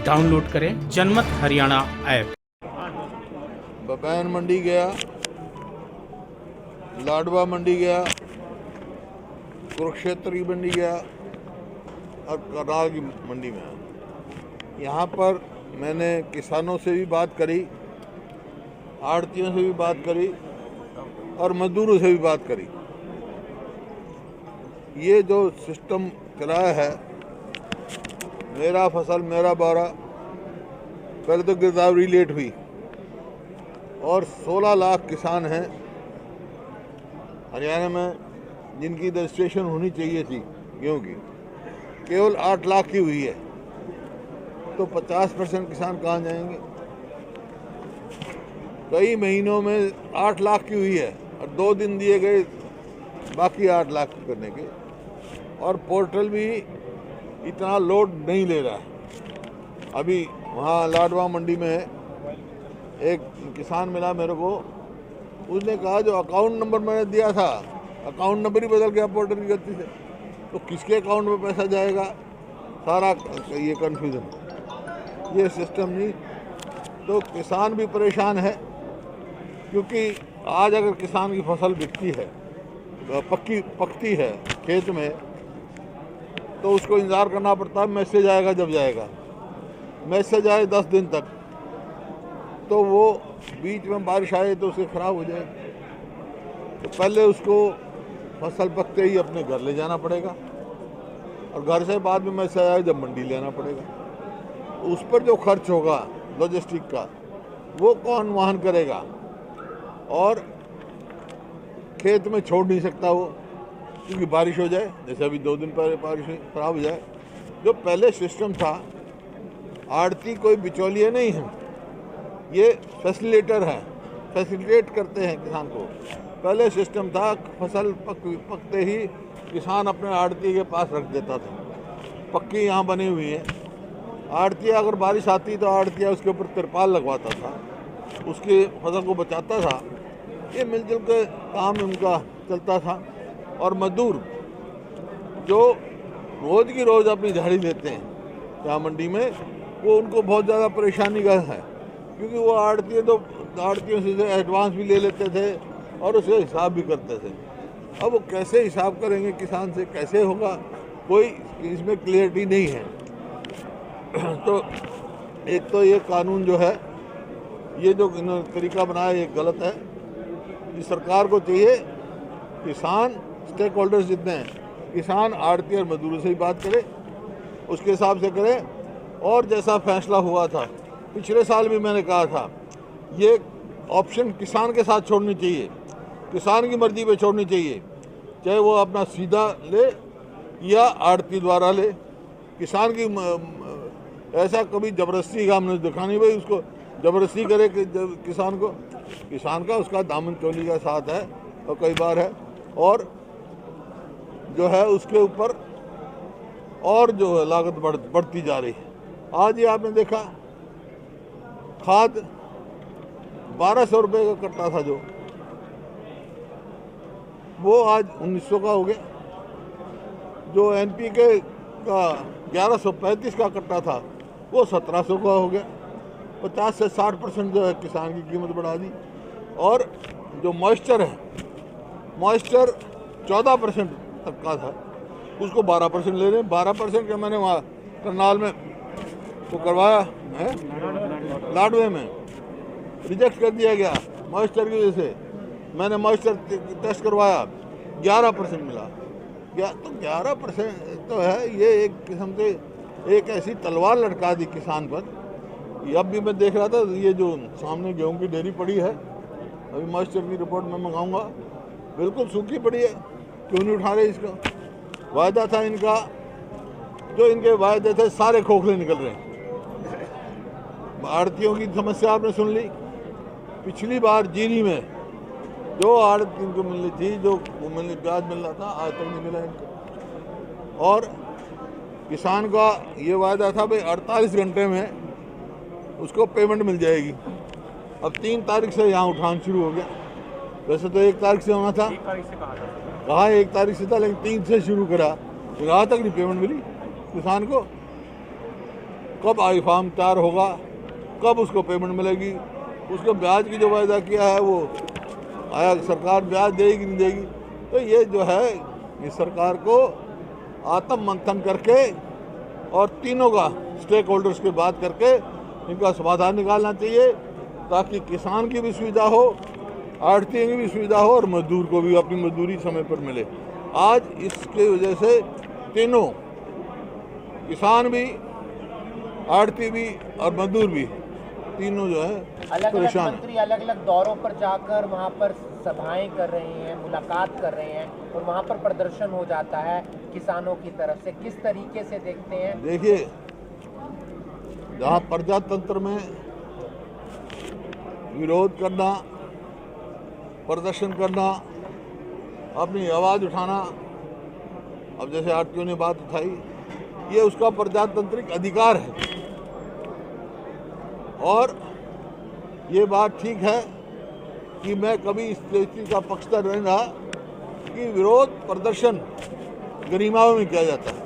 Download करें जनमत Haryana app. बपैन मंडी गया, लाडवा मंडी गया, कुरुक्षेत्र की मंडी गया और करनाल की मंडी में आया। यहाँ पर मैंने किसानों से भी बात करी, आड़तियों से भी बात करी और मजदूरों से भी बात करी। ये जो सिस्टम चलाया है, मेरा फसल मेरा बारा, पहले तो गिरदावरी लेट हुई और 16 लाख किसान हैं हरियाणा में जिनकी रजिस्ट्रेशन होनी चाहिए थी गेहूँ की, केवल 8 लाख की हुई है। तो 50% किसान कहाँ जाएंगे? कई महीनों में 8 लाख की हुई है और 2 दिन दिए गए बाकी 8 लाख करने के, और पोर्टल भी इतना लोड नहीं ले रहा है। अभी वहाँ लाडवा मंडी में एक किसान मिला मेरे को, उसने कहा जो अकाउंट नंबर मैंने दिया था, अकाउंट नंबर ही बदल गया पोर्टल की गलती से, तो किसके अकाउंट में पैसा जाएगा? सारा ये कन्फ्यूज़न, ये सिस्टम नहीं। तो किसान भी परेशान है, क्योंकि आज अगर किसान की फसल बिकती है, पकती है खेत में, तो उसको इंतज़ार करना पड़ता है मैसेज आएगा जब जाएगा। मैसेज आए 10 दिन तक, तो वो बीच में बारिश आए तो उसे ख़राब हो जाए। तो पहले उसको फसल पकते ही अपने घर ले जाना पड़ेगा और घर से बाद में मैसेज आए जब मंडी लेना पड़ेगा। उस पर जो खर्च होगा लॉजिस्टिक का, वो कौन वहन करेगा? और खेत में छोड़ नहीं सकता वो, क्योंकि बारिश हो जाए, जैसे अभी 2 दिन पहले बारिश खराब हो जाए। जो पहले सिस्टम था, आड़ती कोई बिचौलिया नहीं है, ये फैसिलिटेटर है, फैसिलिटेट करते हैं किसान को। पहले सिस्टम था फसल पकते ही किसान अपने आड़ती के पास रख देता था, पक्की यहाँ बनी हुई है। आड़तिया अगर बारिश आती तो आड़तिया उसके ऊपर तिरपाल लगवाता था, उसकी फसल को बचाता था। ये मिलजुल के काम उनका चलता था। और मजदूर जो रोज़ की रोज़ अपनी दिहाड़ी देते हैं यहाँ मंडी में, वो उनको बहुत ज़्यादा परेशानी का है, क्योंकि वो आड़तियों से एडवांस भी ले लेते थे और उसे हिसाब भी करते थे। अब वो कैसे हिसाब करेंगे किसान से, कैसे होगा, कोई इसमें क्लियरिटी नहीं है। तो एक तो ये कानून जो है, ये जो तरीका बनाया, ये गलत है। ये सरकार को चाहिए किसान स्टेक होल्डर्स जितने हैं, किसान, आड़ती और मजदूरों से ही बात करें, उसके हिसाब से करें। और जैसा फैसला हुआ था पिछले साल भी मैंने कहा था, ये ऑप्शन किसान के साथ छोड़नी चाहिए, किसान की मर्जी पे छोड़नी चाहिए, चाहे वो अपना सीधा ले या आड़ती द्वारा ले। किसान की ऐसा कभी ज़बरदस्ती का हमने देखा नहीं, भाई उसको ज़बरदस्ती करे कि किसान को, किसान का उसका दामन चोली का साथ है और कई बार है, और जो है उसके ऊपर और जो है लागत बढ़ती जा रही है। आज ये आपने देखा, खाद 1200 रुपये का कट्टा था, जो वो आज 1900 का हो गया। जो NPK का 1135 का कट्टा था, वो 1700 का हो गया। 50 से 60% जो है किसान की कीमत बढ़ा दी। और जो मॉइस्चर है, मॉइस्चर 14% तक का था, उसको 12% ले रहे हैं। 12% का मैंने वहाँ करनाल में वो करवाया है, लाडवे में रिजेक्ट कर दिया गया मॉइस्चर की वजह से। मैंने मॉइस्चर टेस्ट करवाया, 11% मिला। तो 11% तो है, ये एक किस्म से एक ऐसी तलवार लटका दी किसान पर। अब भी मैं देख रहा था, ये जो सामने गेहूं की ढेरी पड़ी है, अभी मॉइस्चर की रिपोर्ट मैं मंगाऊंगा, बिल्कुल सूखी पड़ी है। क्यों नहीं उठा रहे इसका? वायदा था इनका, जो इनके वायदे थे सारे खोखले निकल रहे हैं। आड़तियों की समस्या आपने सुन ली। पिछली बार जीरी में जो आड़त इनको मिलनी थी, जो ब्याज मिल रहा था, आज तक नहीं मिला इनको। और किसान का ये वायदा था भाई 48 घंटे में उसको पेमेंट मिल जाएगी। अब 3 तारीख से यहाँ उठान शुरू हो गया। वैसे तो 1 तारीख से होना था, 1 तारीख से कहा 1 तारीख से था, लेकिन 3 से शुरू करा, आज तक नहीं पेमेंट मिली किसान को। कब आई फार्म तैयार होगा, कब उसको पेमेंट मिलेगी, उसको ब्याज की जो वायदा किया है वो आया सरकार ब्याज देगी नहीं देगी। तो ये जो है इस सरकार को आत्म मंथन करके और तीनों का स्टेक होल्डर्स की बात करके इनका समाधान निकालना चाहिए, ताकि किसान की भी सुविधा हो, आढ़तियों की भी सुविधा हो और मजदूर को भी अपनी मजदूरी समय पर मिले। आज इसके वजह से तीनों, किसान भी, आढ़ती भी और मजदूर भी, तीनों जो है अलग अलग परेशान मंत्री अलग अलग दौरों पर जाकर वहाँ पर सभाएं कर रहे हैं, मुलाकात कर रहे हैं और वहाँ पर प्रदर्शन हो जाता है किसानों की तरफ से। किस तरीके से देखते हैं? देखिए, जहाँ प्रजातंत्र में विरोध करना, प्रदर्शन करना, अपनी आवाज़ उठाना, अब जैसे आरटीओ ने बात उठाई, ये उसका प्रजातांत्रिक अधिकार है। और ये बात ठीक है कि मैं कभी इस चीज़ का पक्षधर नहीं रहा कि विरोध प्रदर्शन गरिमाओं में किया जाता है,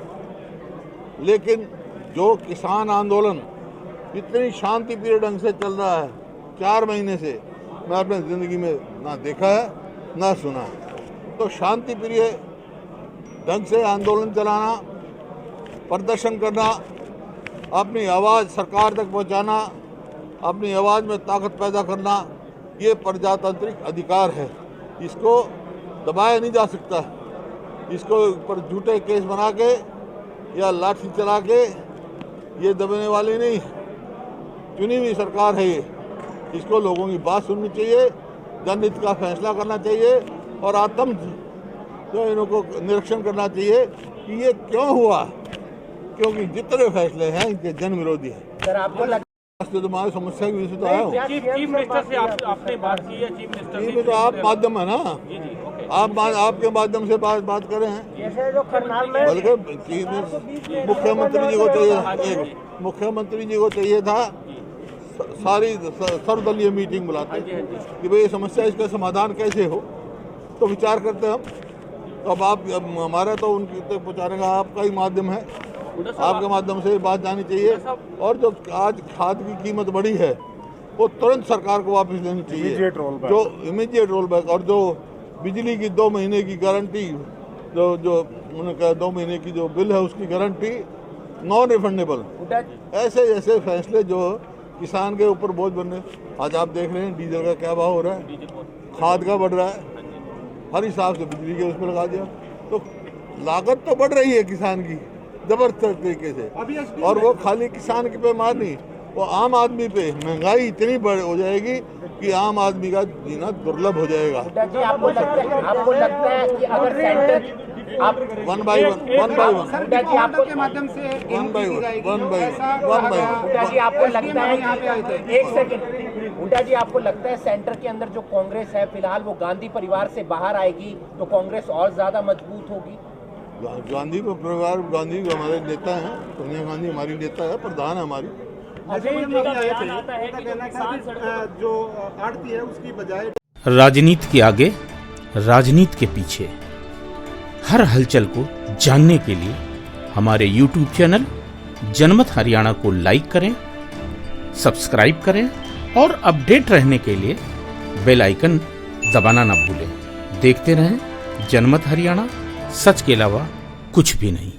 लेकिन जो किसान आंदोलन इतनी शांतिप्रिय ढंग से चल रहा है 4 महीने से, मैं अपने ज़िंदगी में ना देखा है ना सुना है। तो शांतिप्रिय ढंग से आंदोलन चलाना, प्रदर्शन करना, अपनी आवाज़ सरकार तक पहुंचाना, अपनी आवाज़ में ताकत पैदा करना, ये प्रजातांत्रिक अधिकार है। इसको दबाया नहीं जा सकता। इसको ऊपर झूठे केस बना के या लाठी चला के ये दबाने वाली नहीं, चुनी हुई सरकार है ये। इसको लोगों की बात सुननी चाहिए, जनहित का फैसला करना चाहिए और आत्म जो इनको निरीक्षण करना चाहिए कि ये क्यों हुआ, क्योंकि जितने फैसले हैं इनके जन विरोधी हैं। सर आपको लगता तुम्हारी समस्या की वजह से तो आया हूँ। चीफ मिनिस्टर से आपने बात की है? चीफ मिनिस्टर ये तो आप माध्यम है ना, जी जी, ओके। आपके माध्यम से बात करें हैं। जैसे जो करनाल में बल्कि मुख्यमंत्री जी को चाहिए, मुख्यमंत्री जी को चाहिए था सारी सर्वदलीय मीटिंग बुलाते कि भाई ये समस्या, इसका समाधान कैसे हो, तो विचार करते हम। तो अब आप हमारा तो उनकी तक पहुँचाने का आपका ही माध्यम है, आपके माध्यम से बात जानी चाहिए। और जो आज खाद की कीमत बढ़ी है वो तुरंत सरकार को वापस लेनी चाहिए, जो इमीडिएट रोल बैक। और जो बिजली की 2 महीने की गारंटी, जो उन्होंने कहा 2 महीने की जो बिल है उसकी गारंटी नॉन रिफंडेबल, ऐसे ऐसे फैसले जो किसान के ऊपर बोझ बनने। आज आप देख रहे हैं डीजल का क्या भाव हो रहा है, खाद का बढ़ रहा है, हर हिसाब से बिजली के उसमें लगा दिया, तो लागत तो बढ़ रही है किसान की जबरदस्त तरीके से। और वो खाली किसान के पे मार नहीं, वो आम आदमी पे महंगाई इतनी बढ़ हो जाएगी कि आम आदमी का जीना दुर्लभ हो जाएगा। जी आपको लगता है कि अगर सेंटर आप वन बाई वन जी आपको के माध्यम से जी आपको लगता है कि एक सेकंड हुड्डा जी, आपको लगता है सेंटर के अंदर जो कांग्रेस है फिलहाल वो गांधी परिवार से बाहर आएगी तो कांग्रेस और ज्यादा मजबूत होगी? गांधी परिवार, गांधी हमारे नेता हैं, सोनिया गांधी हमारी नेता है, प्रधान है हमारी। जो आड़ती है उसकी बजाय राजनीति के आगे, राजनीति के पीछे, हर हलचल को जानने के लिए हमारे YouTube चैनल जनमत हरियाणा को लाइक करें, सब्सक्राइब करें और अपडेट रहने के लिए बेल आइकन दबाना ना भूलें। देखते रहें जनमत हरियाणा, सच के अलावा कुछ भी नहीं।